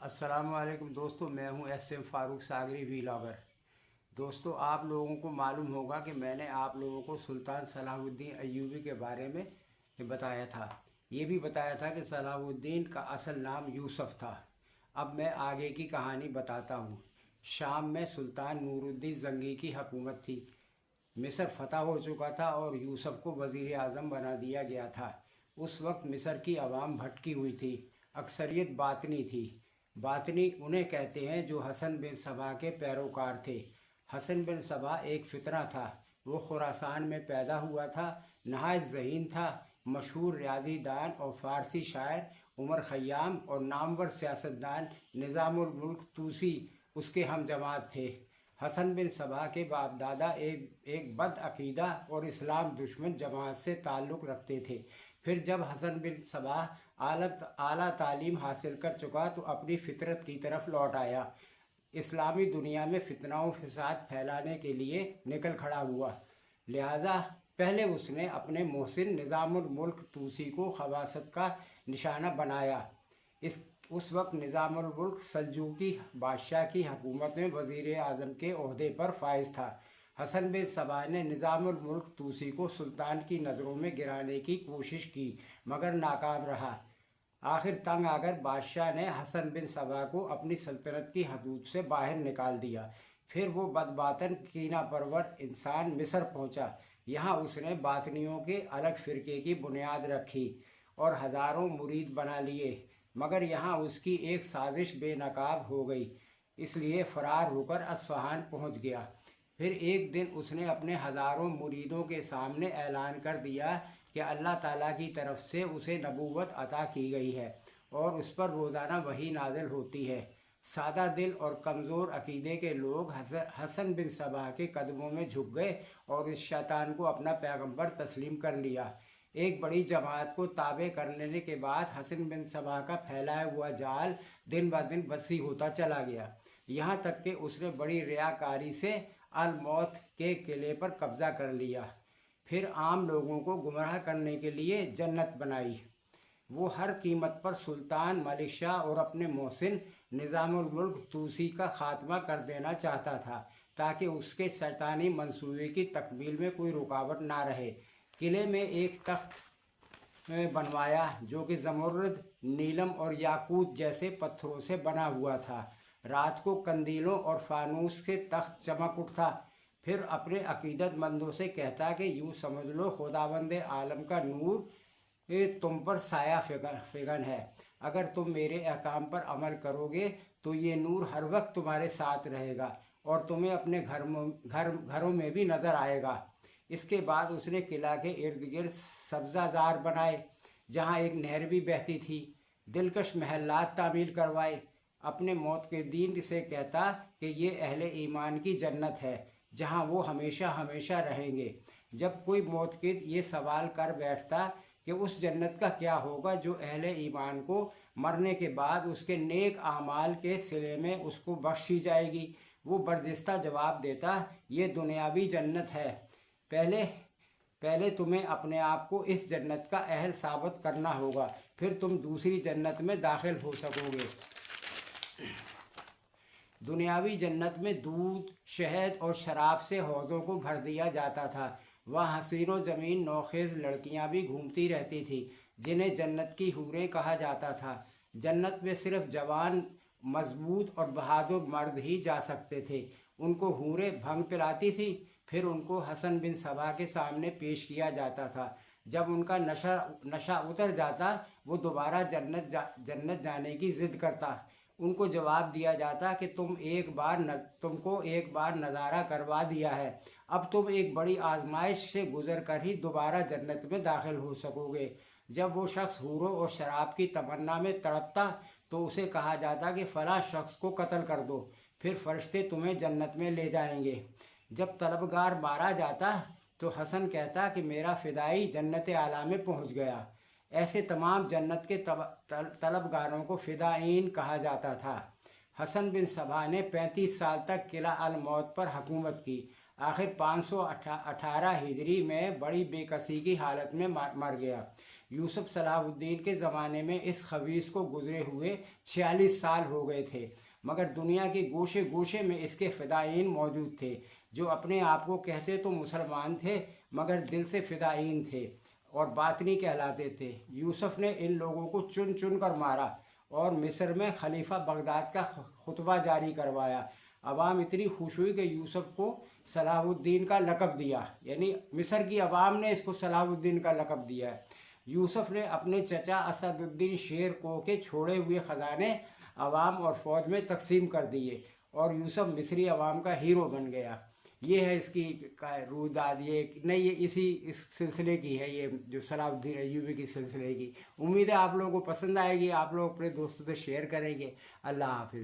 अस्सलाम वालेकुम दोस्तों, मैं हूं एस.एम. फारूक सागरी व्लॉगर। दोस्तों, आप लोगों को मालूम होगा कि मैंने आप लोगों को सुल्तान सलाहुद्दीन अय्यूबी के बारे में बताया था। ये भी बताया था कि सलाहुद्दीन का असल नाम यूसुफ था। अब मैं आगे की कहानी बताता हूँ। शाम में सुल्तान नूरुद्दीन जंगी की हुकूमत थी। मिस्र फतह हो चुका था और यूसुफ को वज़ीर आज़म बना दिया गया था। उस वक्त मिस्र की आवाम भटकी हुई थी। अक्सरियत बातनी थी। बातनी उन्हें कहते हैं जो हसन बिन सबा के पैरोकार थे। हसन बिन सबा एक फितरा था। वो खुरासान में पैदा हुआ था। नहायत ज़हीन था। मशहूर रियाजी दान और फ़ारसी शायर उमर ख़य्याम और नामवर सियासतदान निज़ामुल मुल्क तूसी उसके हम जमात थे। हसन बिन सबा के बाप दादा एक बदअकीदा और इस्लाम दुश्मन जमात से ताल्लुक़ रखते थे। फिर जब हसन बिन सबा आला तालीम हासिल कर चुका तो अपनी फितरत की तरफ लौट आया। इस्लामी दुनिया में फितना व फसाद फैलाने के लिए निकल खड़ा हुआ। लिहाजा पहले उसने अपने मोहसिन निज़ामुल मुल्क तूसी को खबासत का निशाना बनाया। उस वक्त निज़ामुल मुल्क सल्जूकी बादशाह की हुकूमत में वज़ीर आज़म के ओहदे पर फाइज था। हसन बिन सबा ने निज़ामुल मुल्क तूसी को सुल्तान की नज़रों में गिराने की कोशिश की, मगर नाकाम रहा। आखिर तंग आकर बादशाह ने हसन बिन सबा को अपनी सल्तनत की हदूद से बाहर निकाल दिया। फिर वो बदबातन कीना परवर इंसान मिस्र पहुंचा। यहाँ उसने बातनियों के अलग फ़िरके की बुनियाद रखी और हज़ारों मुरीद बना लिए, मगर यहाँ उसकी एक साजिश बेनकाब हो गई, इसलिए फ़रार होकर अस्फ़हान पहुँच गया। फिर एक दिन उसने अपने हज़ारों मुरीदों के सामने ऐलान कर दिया कि अल्लाह ताला की तरफ से उसे नबूवत अता की गई है और उस पर रोज़ाना वही नाजिल होती है। सादा दिल और कमज़ोर अकीदे के लोग हसन बिन सबा के कदमों में झुक गए और इस शैतान को अपना पैगंबर तस्लीम कर लिया। एक बड़ी जमात को ताबे कर लेने के बाद हसन बिन सबा का फैलाया हुआ जाल दिन ब दिन वसी होता चला गया, यहाँ तक कि उसने बड़ी रियाकारी से अल मौत के किले पर कब्ज़ा कर लिया। फिर आम लोगों को गुमराह करने के लिए जन्नत बनाई। वो हर कीमत पर सुल्तान मलिक शाह और अपने मोहसिन निज़ामुल मुल्क तूसी का ख़ात्मा कर देना चाहता था, ताकि उसके शैतानी मंसूबे की तकमील में कोई रुकावट ना रहे। किले में एक तख्त बनवाया जो कि ज़मरुद, नीलम और याकूत जैसे पत्थरों से बना हुआ था। रात को कंदीलों और फानूस के तख्त चमक उठता। फिर अपने अकीदतमंदों से कहता कि यूँ समझ लो खुदावंद आलम का नूर तुम पर साया फिगन है। अगर तुम मेरे अहकाम पर अमल करोगे तो ये नूर हर वक्त तुम्हारे साथ रहेगा और तुम्हें अपने घरों में भी नज़र आएगा। इसके बाद उसने किला के इर्द गिर्द सब्ज़ाजार बनाए, जहाँ एक नहर भी बहती थी। दिलकश महल्लात तामीर करवाए। अपने मौत के दिन से कहता कि ये अहले ईमान की जन्नत है, जहाँ वो हमेशा हमेशा रहेंगे। जब कोई मोतक़िद ये सवाल कर बैठता कि उस जन्नत का क्या होगा जो अहले ईमान को मरने के बाद उसके नेक आमाल के सिले में उसको बख्शी जाएगी, वो बर्जिस्ता जवाब देता, ये दुनियावी जन्नत है। पहले पहले तुम्हें अपने आप को इस जन्नत का अहल साबित करना होगा, फिर तुम दूसरी जन्नत में दाखिल हो सकोगे। दुनियावी जन्नत में दूध, शहद और शराब से हौज़ों को भर दिया जाता था। वहाँ हसीनो ज़मीन नौखेज़ लड़कियाँ भी घूमती रहती थीं, जिन्हें जन्नत की हूरें कहा जाता था। जन्नत में सिर्फ जवान, मजबूत और बहादुर मर्द ही जा सकते थे। उनको हूरें भंग पिलाती थीं। फिर उनको हसन बिन सबा के सामने पेश किया जाता था। जब उनका नशा उतर जाता, वो दोबारा जन्नत जाने की ज़िद करता। उनको जवाब दिया जाता कि तुमको एक बार नज़ारा करवा दिया है, अब तुम एक बड़ी आजमाइश से गुजर कर ही दोबारा जन्नत में दाखिल हो सकोगे। जब वो शख्स हूरों और शराब की तमन्ना में तड़पता तो उसे कहा जाता कि फ़लाँ शख्स को कत्ल कर दो, फिर फरिश्ते तुम्हें जन्नत में ले जाएंगे। जब तलबगार मारा जाता तो हसन कहता कि मेरा फ़िदाई जन्नत आला में पहुँच गया। ऐसे तमाम जन्नत के तलबगारों को फ़िदाईन कहा जाता था। हसन बिन सबा ने 35 साल तक किला अल मौत पर हुकूमत की। आखिर 518 हिजरी में बड़ी बेकसी की हालत में मर गया। यूसुफ सलाहुद्दीन के ज़माने में इस खबीस को गुजरे हुए 46 साल हो गए थे, मगर दुनिया के गोशे गोशे में इसके फ़िदाईन मौजूद थे जो अपने आप को कहते तो मुसलमान थे मगर दिल से फ़िदाईन थे और बातनी कहलाते थे। यूसुफ ने इन लोगों को चुन चुन कर मारा और मिस्र में खलीफा बगदाद का खुतबा जारी करवाया। अवाम इतनी खुश हुई कि यूसुफ को सलाहुद्दीन का लक़ब दिया, यानी मिस्र की अवाम ने इसको सलाहुद्दीन का लक़ब दिया है। यूसुफ ने अपने चचा असदुद्दीन शेर को के छोड़े हुए ख़जाने अवाम और फ़ौज में तकसीम कर दिए और यूसुफ मिस्री अवाम का हीरो बन गया। ये है इसकी रूदाद, ये नहीं, ये इस सिलसिले की है, ये जो सलाहुद्दीन अय्यूबी की सिलसिले की। उम्मीद है आप लोगों को पसंद आएगी, आप लोग अपने दोस्तों से शेयर करेंगे। अल्लाह हाफिज़।